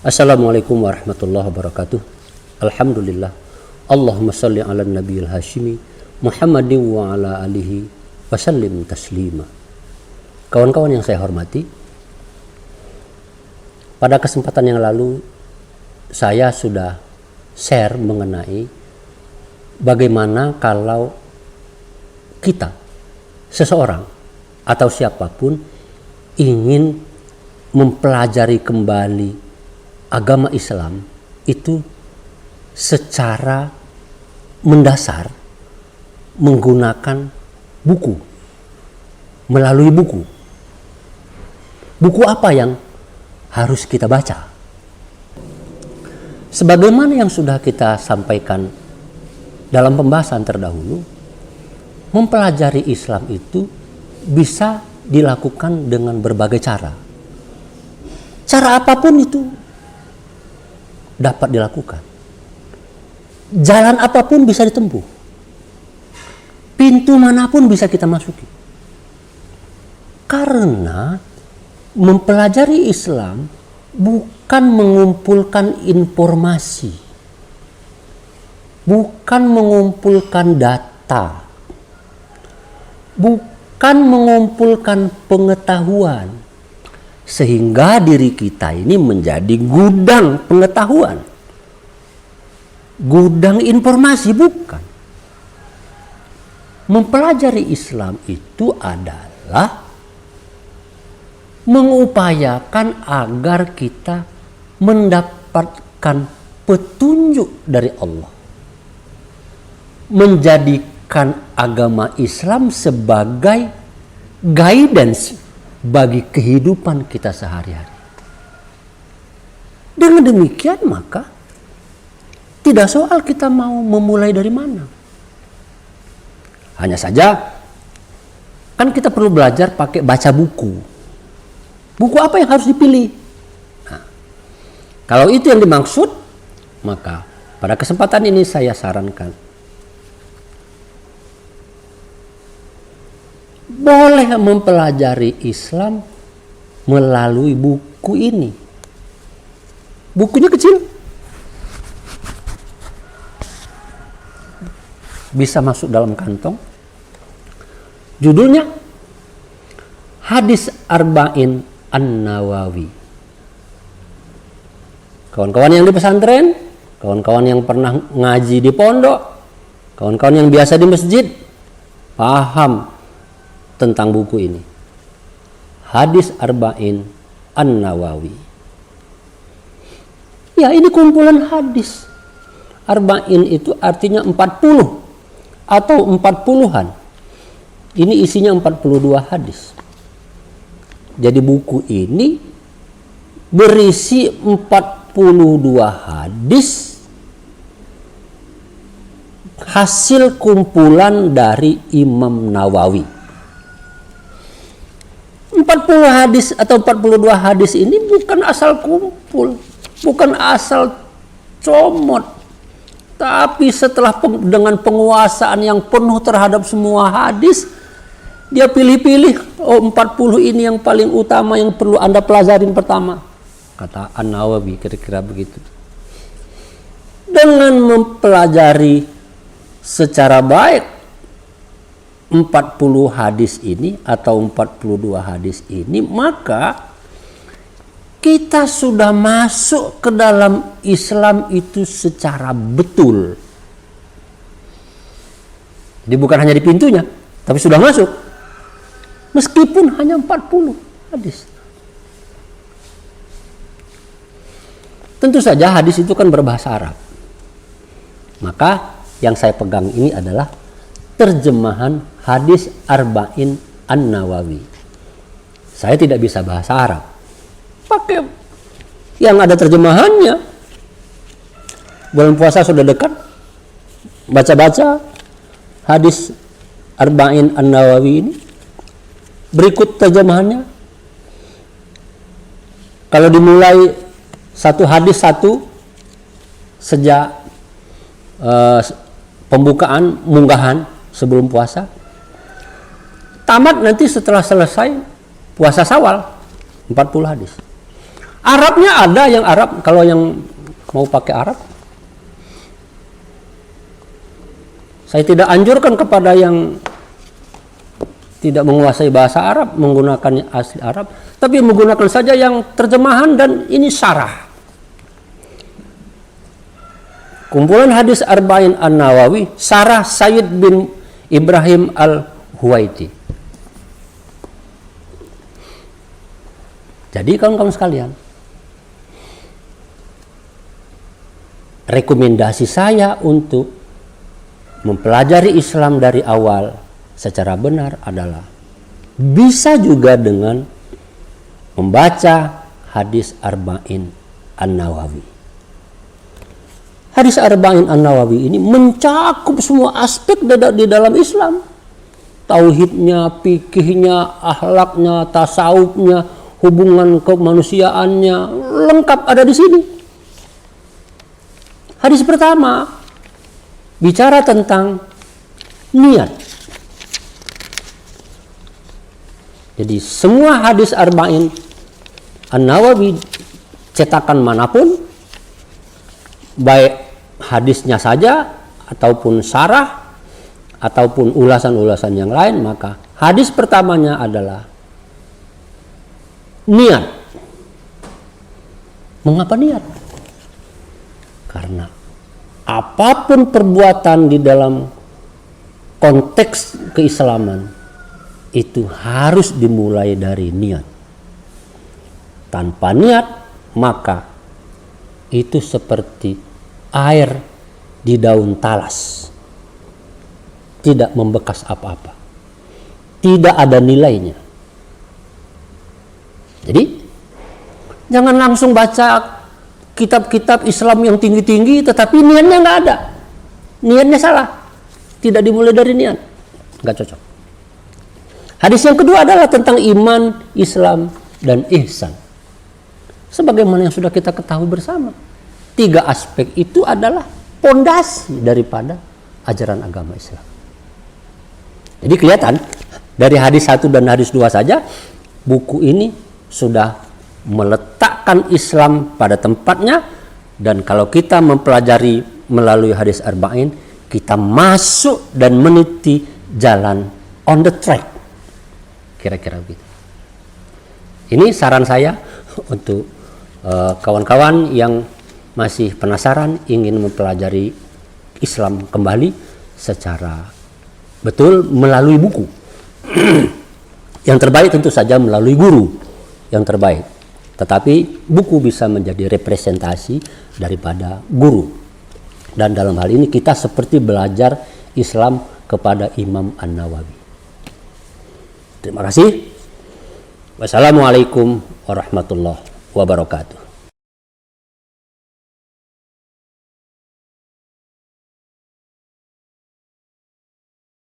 Assalamualaikum warahmatullahi wabarakatuh. Alhamdulillah. Allahumma salli ala nabiyil hashimi Muhammadin wa ala alihi wasallim taslima. Kawan-kawan yang saya hormati, pada kesempatan yang lalu saya sudah share mengenai bagaimana kalau kita, seseorang atau siapapun ingin mempelajari kembali agama Islam itu secara mendasar menggunakan buku, melalui buku. Buku apa yang harus kita baca? Sebagaimana yang sudah kita sampaikan dalam pembahasan terdahulu, mempelajari Islam itu bisa dilakukan dengan berbagai cara. Cara apapun itu dapat dilakukan. Jalan apapun bisa ditempuh. Pintu manapun bisa kita masuki. Karena mempelajari Islam bukan mengumpulkan informasi, bukan mengumpulkan data, bukan mengumpulkan pengetahuan, sehingga diri kita ini menjadi gudang pengetahuan, gudang informasi. Bukan. Mempelajari Islam itu adalah mengupayakan agar kita mendapatkan petunjuk dari Allah, menjadikan agama Islam sebagai guidance bagi kehidupan kita sehari-hari. Dengan demikian maka tidak soal kita mau memulai dari mana. Hanya saja kan kita perlu belajar pakai baca buku. Buku apa yang harus dipilih? Nah, kalau itu yang dimaksud, maka pada kesempatan ini saya sarankan boleh mempelajari Islam melalui buku ini. Bukunya kecil, bisa masuk dalam kantong. Judulnya Hadis Arba'in An-Nawawi. Kawan-kawan yang di pesantren, kawan-kawan yang pernah ngaji di pondok, kawan-kawan yang biasa di masjid, paham tentang buku ini. Hadis Arba'in An-Nawawi. Ya, ini kumpulan hadis. Arba'in itu artinya 40 atau 40-an. Ini isinya 42 hadis. Jadi buku ini berisi 42 hadis hasil kumpulan dari Imam Nawawi. 40 hadis atau 42 hadis ini bukan asal kumpul, bukan asal comot, tapi setelah dengan penguasaan yang penuh terhadap semua hadis, dia pilih-pilih, 40 ini yang paling utama yang perlu Anda pelajarin pertama. Kata An-Nawawi kira-kira begitu. Dengan mempelajari secara baik 40 hadis ini atau 42 hadis ini, maka kita sudah masuk ke dalam Islam itu secara betul. Jadi bukan hanya di pintunya, tapi sudah masuk. Meskipun hanya 40 hadis. Tentu saja hadis itu kan berbahasa Arab. Maka yang saya pegang ini adalah terjemahan Hadis Arba'in An-Nawawi. Saya tidak bisa bahasa Arab, pakai yang ada terjemahannya. Bulan puasa sudah dekat, baca-baca Hadis Arba'in An-Nawawi ini. Berikut terjemahannya. Kalau dimulai satu hadis satu sejak pembukaan munggahan sebelum puasa, tamat nanti setelah selesai puasa Syawal 40 hadis. Arabnya ada yang Arab, kalau yang mau pakai Arab. Saya tidak anjurkan kepada yang tidak menguasai bahasa Arab menggunakan asli Arab, tapi menggunakan saja yang terjemahan dan ini syarah. Kumpulan hadis Arba'in An-Nawawi, syarah Sayyid bin Ibrahim Al-Huwaiti. Jadi kawan-kawan sekalian, rekomendasi saya untuk mempelajari Islam dari awal secara benar adalah bisa juga dengan membaca hadis Arba'in An-Nawawi. Hadis Arba'in An-Nawawi ini mencakup semua aspek di dalam Islam. Tauhidnya, fikihnya, akhlaknya, tasawufnya, hubungan kemanusiaannya, lengkap ada di sini. Hadis pertama bicara tentang niat. Jadi semua hadis Arba'in An-Nawawi cetakan manapun, baik hadisnya saja ataupun syarah ataupun ulasan-ulasan yang lain, maka hadis pertamanya adalah niat. Mengapa niat? Karena apapun perbuatan di dalam konteks keislaman itu harus dimulai dari niat. Tanpa niat, maka itu seperti air di daun talas, tidak membekas apa-apa, tidak ada nilainya. Jadi jangan langsung baca kitab-kitab Islam yang tinggi-tinggi tetapi niatnya nggak ada, niatnya salah, tidak dimulai dari niat, nggak cocok. Hadis yang kedua adalah tentang iman, Islam, dan ihsan. Sebagaimana yang sudah kita ketahui bersama, 3 aspek itu adalah pondasi daripada ajaran agama Islam. Jadi kelihatan dari hadis 1 dan hadis 2 saja, buku ini sudah meletakkan Islam pada tempatnya, dan kalau kita mempelajari melalui hadis Arba'in, kita masuk dan meniti jalan on the track. Kira-kira begitu. Ini saran saya untuk kawan-kawan yang masih penasaran ingin mempelajari Islam kembali secara betul melalui buku. Yang terbaik tentu saja melalui guru yang terbaik. Tetapi buku bisa menjadi representasi daripada guru. Dan dalam hal ini kita seperti belajar Islam kepada Imam An-Nawawi. Terima kasih. Wassalamualaikum warahmatullahi wabarakatuh.